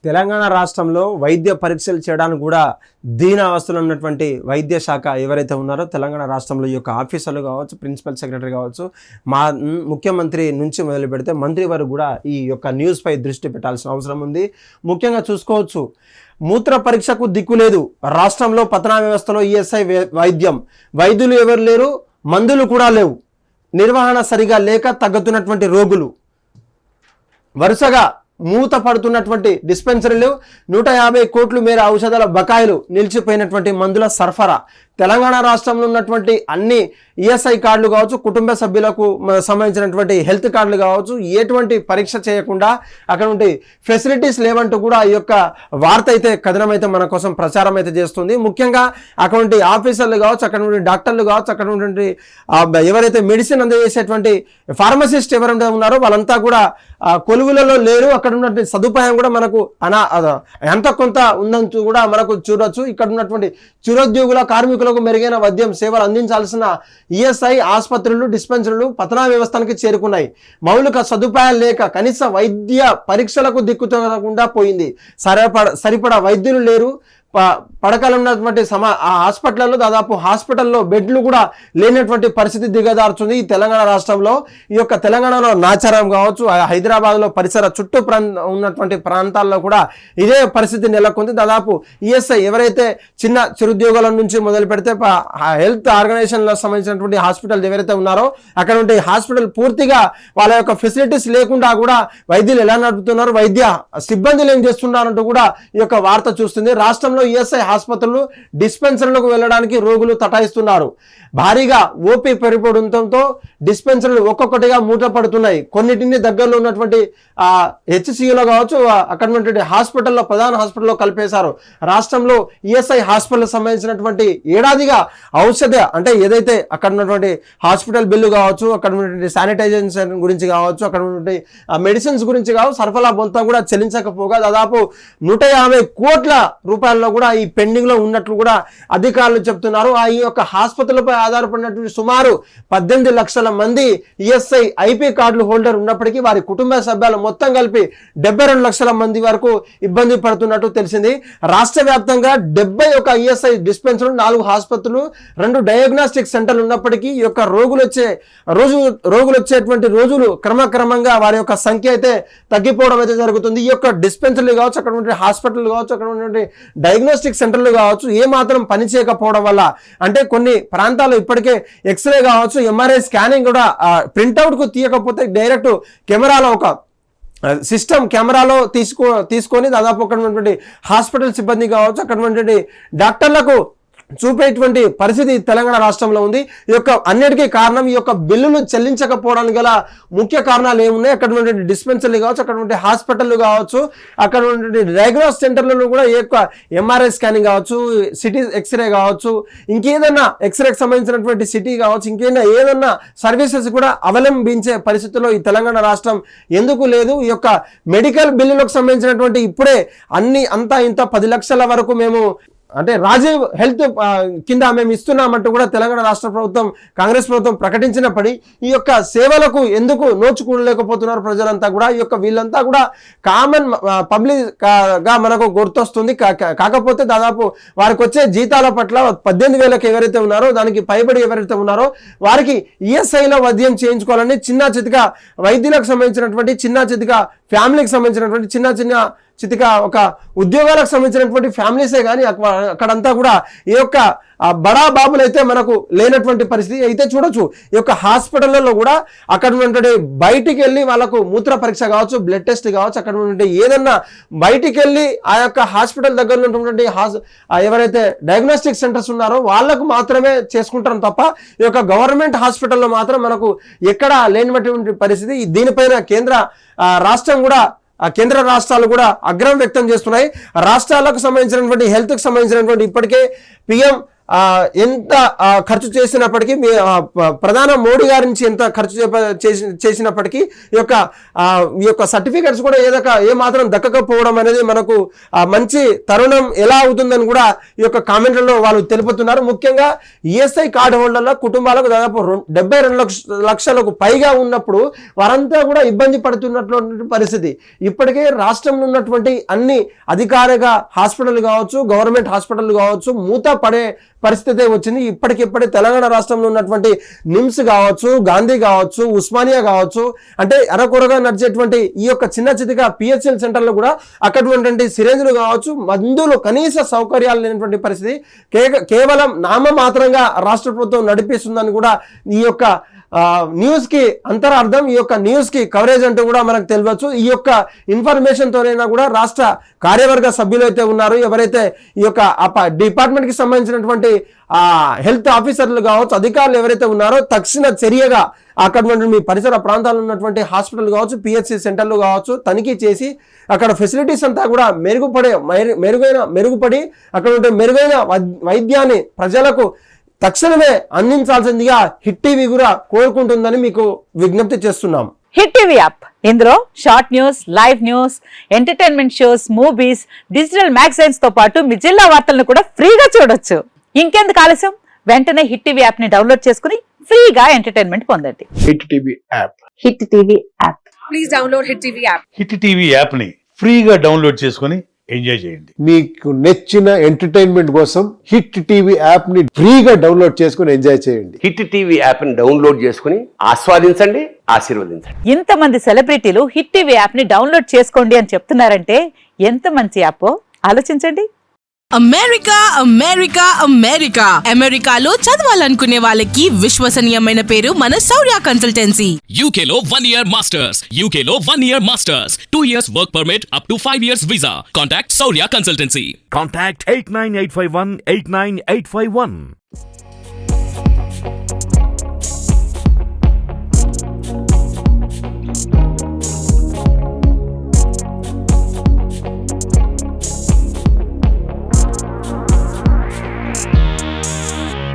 తెలంగాణ రాష్ట్రంలో వైద్య పరీక్షలు చేయడానికి కూడా దీనావస్థలో ఉన్నటువంటి వైద్య శాఖ ఎవరైతే ఉన్నారో తెలంగాణ రాష్ట్రంలో ఈ యొక్క ఆఫీసర్లు కావచ్చు, ప్రిన్సిపల్ సెక్రటరీ కావచ్చు, ముఖ్యమంత్రి నుంచి మొదలు పెడితే మంత్రి వరకు కూడా ఈ యొక్క న్యూస్పై దృష్టి పెట్టాల్సిన అవసరం ఉంది. ముఖ్యంగా చూసుకోవచ్చు, మూత్ర పరీక్షకు దిక్కు లేదు రాష్ట్రంలో. పతనా వ్యవస్థలో ఈఎస్ఐ వైద్యులు ఎవరు లేరు, మందులు కూడా లేవు. నిర్వహణ సరిగా లేక తగ్గుతున్నటువంటి రోగులు, వరుసగా మూత పడుతున్నటువంటి డిస్పెన్సరీలు, 150 కోట్ల మేర ఔషధాల బకాయిలు, నిలిచిపోయినటువంటి మందుల సరఫరా. తెలంగాణ రాష్ట్రంలో ఉన్నటువంటి అన్ని ఈఎస్ఐ కార్డులు కావచ్చు, కుటుంబ సభ్యులకు సంబంధించినటువంటి హెల్త్ కార్డులు కావచ్చు, ఎటువంటి పరీక్ష చేయకుండా అక్కడ ఉంటే ఫెసిలిటీస్ లేవంటూ కూడా ఈ యొక్క వార్త అయితే, కథనం అయితే మన కోసం ప్రచారం అయితే చేస్తుంది. ముఖ్యంగా అక్కడ ఆఫీసర్లు కావచ్చు, అక్కడ ఉండే డాక్టర్లు కావచ్చు, అక్కడ ఉన్నటువంటి ఎవరైతే మెడిసిన్ అందజేసేటువంటి ఫార్మసిస్ట్ ఎవరైతే ఉన్నారో వాళ్ళంతా కూడా కొలువులలో లేరు. అక్కడ ఉన్నటువంటి సదుపాయం కూడా మనకు ఎంత కొంత ఉందంటూ కూడా మనకు చూడొచ్చు. ఇక్కడ ఉన్నటువంటి చిరోద్యోగుల కార్మికులకు మెరుగైన వైద్యం సేవలు అందించాల్సిన ఈఎస్ఐ ఆసుపత్రులు, డిస్పెన్సరీలు పతనా వ్యవస్థకి చేరుకున్నాయి. మౌలిక సదుపాయాలు లేక కనీస వైద్య పరీక్షలకు దిక్కుతోకుండా పోయింది. సరిపడా వైద్యులు లేరు. పడకలు ఉన్నటువంటి హాస్పిటల్లో దాదాపు హాస్పిటల్లో బెడ్లు కూడా లేనటువంటి పరిస్థితి దిగదార్చుంది ఈ తెలంగాణ రాష్ట్రంలో. ఈ యొక్క తెలంగాణలో నాచారం కావచ్చు, హైదరాబాద్లో పరిసర చుట్టూ ఉన్నటువంటి ప్రాంతాల్లో కూడా ఇదే పరిస్థితి నెలకొంది. దాదాపు ఈఎస్ఐ ఎవరైతే చిన్న చిరుద్యోగుల నుంచి మొదలు పెడితే హెల్త్ ఆర్గనైజేషన్లకు సంబంధించినటువంటి హాస్పిటల్ ఎవరైతే ఉన్నారో అక్కడ ఉంటే హాస్పిటల్ పూర్తిగా వాళ్ళ యొక్క ఫెసిలిటీస్ లేకుండా కూడా వైద్యులు ఎలా నడుపుతున్నారు, వైద్య సిబ్బందులు ఏం చేస్తున్నారంటూ కూడా ఈ యొక్క వార్త చూస్తుంది. రాష్ట్రంలో ఈఎస్ఐ ఆసుపత్రులు, డిస్పెన్సరీలకు వెళ్ళడానికి రోగులు తటాయిస్తున్నారు. భారీగా ఓపీ పెరిగిపోవడంతో డిస్పెన్సరీలు ఒక్కొక్కటిగా మూటపడుతున్నాయి. కొన్నిటిని దగ్గరలో ఉన్నటువంటి హెచ్సియులో కావచ్చు, అక్కడ ఉన్నటువంటి హాస్పిటల్లో, ప్రధాన హాస్పిటల్లో కలిపేశారు. రాష్ట్రంలో ఈఎస్ఐ హాస్పిటల్ సంబంధించినటువంటి ఏడాదిగా ఔషధ అంటే ఏదైతే అక్కడ ఉన్నటువంటి హాస్పిటల్ బిల్లు కావచ్చు, అక్కడ ఉన్నటువంటి శానిటైజేషన్ గురించి కావచ్చు, అక్కడ ఉన్నటువంటి మెడిసిన్స్ గురించి కావచ్చు, సరఫరా మొత్తం కూడా చెల్లించకపోగా దాదాపు 150 కోట్ల రూపాయల్లో కూడా ఈ పెండింగ్ లో ఉన్నట్లు కూడా అధికారులు చెప్తున్నారు. ఈ యొక్క ఆసుపత్రులపై ఆధారపడినటువంటి సుమారు 18 లక్షల మంది ఈఎస్ఐ ఐపీ కార్డులు హోల్డర్ ఉన్నప్పటికీ వారి కుటుంబ సభ్యులు మొత్తం కలిపి 72 లక్షల మంది వరకు ఇబ్బంది పడుతున్నట్టు తెలిసింది. రాష్ట్ర వ్యాప్తంగా 71 ఈఎస్ఐ డిస్పెన్సరీలు, 4 ఆసుపత్రులు, 2 డయాగ్నోస్టిక్ సెంటర్లు ఉన్నప్పటికీ ఈ యొక్క రోగులు వచ్చేటువంటి రోజులు క్రమక్రమంగా వారి యొక్క సంఖ్య అయితే తగ్గిపోవడం అయితే జరుగుతుంది. ఈ యొక్క డిస్పెన్సరీలు కావచ్చు, అక్కడ ఉండే హాస్పిటల్ కావచ్చు, అక్కడ ఉండే డయాగ్నోస్టిక్ సెంటర్లు కావచ్చు ఏమాత్రం పనిచేయకపోవడం వల్ల, అంటే కొన్ని ప్రాంతాల్లో ఇప్పటికే ఎక్స్రే కావచ్చు, ఎంఆర్ఐ స్కానింగ్ కూడా ప్రింట్అవుట్ కు తీయకపోతే డైరెక్ట్ కెమెరాలో ఒక సిస్టమ్ కెమెరాలో తీసుకొని దాదాపు అక్కడ ఉన్నటువంటి హాస్పిటల్ సిబ్బంది కావచ్చు, అక్కడ ఉన్నటువంటి డాక్టర్లకు చూపేటువంటి పరిస్థితి తెలంగాణ రాష్ట్రంలో ఉంది. ఈ యొక్క అన్నిటికీ కారణం ఈ యొక్క బిల్లులు చెల్లించకపోవడానికి గల ముఖ్య కారణాలు ఏమున్నాయి, అక్కడ ఉన్నటువంటి డిస్పెన్సరీలు కావచ్చు, అక్కడ ఉండే హాస్పిటల్ కావచ్చు, అక్కడ ఉన్నటువంటి డయాగ్నోస్ సెంటర్లలో కూడా ఈ యొక్క ఎంఆర్ఐ స్కానింగ్ కావచ్చు, సిటీ ఎక్స్రే కావచ్చు, ఇంకేదన్నా ఎక్స్రేకి సంబంధించినటువంటి సిటీ కావచ్చు, ఏదన్నా సర్వీసెస్ కూడా అవలంబించే పరిస్థితుల్లో ఈ తెలంగాణ రాష్ట్రం ఎందుకు లేదు. ఈ యొక్క మెడికల్ బిల్లులకు సంబంధించినటువంటి ఇప్పుడే అంతా ఇంత 10 లక్షల వరకు మేము అంటే రాజీవ్ హెల్త్ కింద మేము ఇస్తున్నామంటూ కూడా తెలంగాణ రాష్ట్ర ప్రభుత్వం, కాంగ్రెస్ ప్రభుత్వం ప్రకటించినప్పటి ఈ యొక్క సేవలకు ఎందుకు నోచుకోలేకపోతున్నారు ప్రజలంతా కూడా. ఈ యొక్క వీళ్ళంతా కూడా కామన్ పబ్లిక్ గా మనకు గుర్తొస్తుంది. కాకపోతే దాదాపు వారికి వచ్చే జీతాల పట్ల 18,000 ఎవరైతే ఉన్నారో దానికి పైబడి ఎవరైతే ఉన్నారో వారికి ఈఎస్ఐలో వైద్యం చేయించుకోవాలని చిన్న చితిక వైద్యులకు సంబంధించినటువంటి, చిన్న చితిక ఫ్యామిలీకి సంబంధించినటువంటి, చితిక ఒక ఉద్యోగాలకు సంబంధించినటువంటి ఫ్యామిలీసే కానీ అక్కడంతా కూడా ఈ యొక్క బడా బాబులు అయితే మనకు లేనటువంటి పరిస్థితి అయితే చూడొచ్చు. ఈ యొక్క హాస్పిటల్లో కూడా అక్కడ ఉన్నటువంటి బయటికి వెళ్ళి వాళ్ళకు మూత్ర పరీక్ష కావచ్చు, బ్లడ్ టెస్ట్ కావచ్చు, అక్కడ ఉన్నటువంటి ఏదన్నా బయటికి వెళ్ళి ఆ యొక్క హాస్పిటల్ దగ్గర ఉన్నటువంటి ఎవరైతే డయాగ్నోస్టిక్ సెంటర్స్ ఉన్నారో వాళ్ళకు మాత్రమే చేసుకుంటారు తప్ప ఈ యొక్క గవర్నమెంట్ హాస్పిటల్లో మాత్రం మనకు ఎక్కడ లేనటువంటి పరిస్థితి. దీనిపైన కేంద్ర రాష్ట్రాలు కూడా ఆగ్రహం వ్యక్తం చేస్తున్నాయి. రాష్ట్రాలకు సంబంధించినటువంటి హెల్త్కి సంబంధించినటువంటి ఇప్పటికే PM ఎంత ఖర్చు చేసినప్పటికీ ప్రధాన మోడీ గారి నుంచి ఎంత ఖర్చు చేసినప్పటికీ ఈ యొక్క సర్టిఫికెట్స్ కూడా ఏ మాత్రం దక్కకపోవడం అనేది మనకు మంచి తరుణం ఎలా అవుతుందని కూడా ఈ యొక్క కామెంట్లలో వాళ్ళు తెలుపుతున్నారు. ముఖ్యంగా ఈఎస్ఐ కార్డు హోల్డర్ల కుటుంబాలకు దాదాపు 72 లక్షలకు పైగా ఉన్నప్పుడు వారంతా కూడా ఇబ్బంది పడుతున్నటువంటి పరిస్థితి. ఇప్పటికే రాష్ట్రంలో ఉన్నటువంటి అన్ని అధికారిక హాస్పిటల్ కావచ్చు, గవర్నమెంట్ హాస్పిటల్ కావచ్చు మూత పడే పరిస్థితి వచ్చింది. ఇప్పటికిప్పుడే తెలంగాణ రాష్ట్రంలో ఉన్నటువంటి నిమ్స్ కావచ్చు, గాంధీ కావచ్చు, ఉస్మానియా కావచ్చు, అంటే అరకొరగా నడిచేటువంటి ఈ యొక్క చిన్న చితిగా పిహెచ్ఎల్ సెంటర్లు కూడా అక్కడ ఉన్నటువంటి సిరేంజ్లు కావచ్చు, మందులు కనీస సౌకర్యాలు లేనటువంటి పరిస్థితి. కేవలం నామమాత్రంగా రాష్ట్ర ప్రభుత్వం నడిపిస్తుందని కూడా ఈ యొక్క న్యూస్ కి అంతరార్థం, ఈ యొక్క న్యూస్ కి కవరేజ్ అంటూ కూడా మనకు తెలియవచ్చు. ఈ యొక్క ఇన్ఫర్మేషన్ తోనైనా కూడా రాష్ట్ర కార్యవర్గ సభ్యులు అయితే ఉన్నారు, ఎవరైతే ఈ యొక్క డిపార్ట్మెంట్ కి సంబంధించినటువంటి హెల్త్ ఆఫీసర్లు కావచ్చు, అధికారులు ఎవరైతే ఉన్నారో తక్షణ చర్యగా అక్కడ మీ పరిసర ప్రాంతాల్లో ఉన్నటువంటి హాస్పిటల్ కావచ్చు, పిహెచ్సి సెంటర్లు కావచ్చు తనిఖీ చేసి అక్కడ ఫెసిలిటీస్ అంతా కూడా మెరుగుపడి అక్కడ ఉండే మెరుగైన వైద్యాన్ని ప్రజలకు తక్షణమే అందించాల్సిందిగా హిట్ టీవీ కూడా కోరుకుంటుందని మీకు విజ్ఞప్తి చేస్తున్నాం. హిట్ టీవీ యాప్, ఇందులో short news, live news, entertainment shows, movies, digital magazines తో పాటు మీ జిల్లా వార్తలను కూడా ఫ్రీగా చూడొచ్చు. ఇంకెందుకు ఆలస్యం, వెంటనే హిట్ టీవీ యాప్ ని డౌన్లోడ్ చేసుకుని ఫ్రీగా ఎంటర్టైన్మెంట్ పొందండి. Hit TV app, hit TV app, please download hit TV app. Hit TV app ని ఫ్రీగా డౌన్లోడ్ చేసుకుని ఎంజాయ్ చేయండి. మీకు నచ్చిన ఎంటర్టైన్మెంట్ కోసం హిట్ టీవీ యాప్ ని ఫ్రీగా డౌన్లోడ్ చేసుకుని ఎంజాయ్ చేయండి. హిట్ టీవీ యాప్ ని డౌన్లోడ్ చేసుకుని ఆస్వాదించండి, ఆశీర్వదించండి. ఇంతమంది సెలబ్రిటీలు హిట్ టీవీ యాప్ ని డౌన్లోడ్ చేసుకోండి అని చెప్తున్నారంటే ఎంత మంచి యాప్ ఆలోచించండి. అమెరికా అమెరికా అమెరికా అమెరికాలో చదవాలనుకునే వాళ్ళకి విశ్వసనీయమైన పేరు మన శౌర్య కన్సల్టెన్సీ. UK లో 1 year masters, UK లో 1 year masters, 2 years work permit up to 5 years visa. Contact Saurya Consultancy. Contact 89851 89851.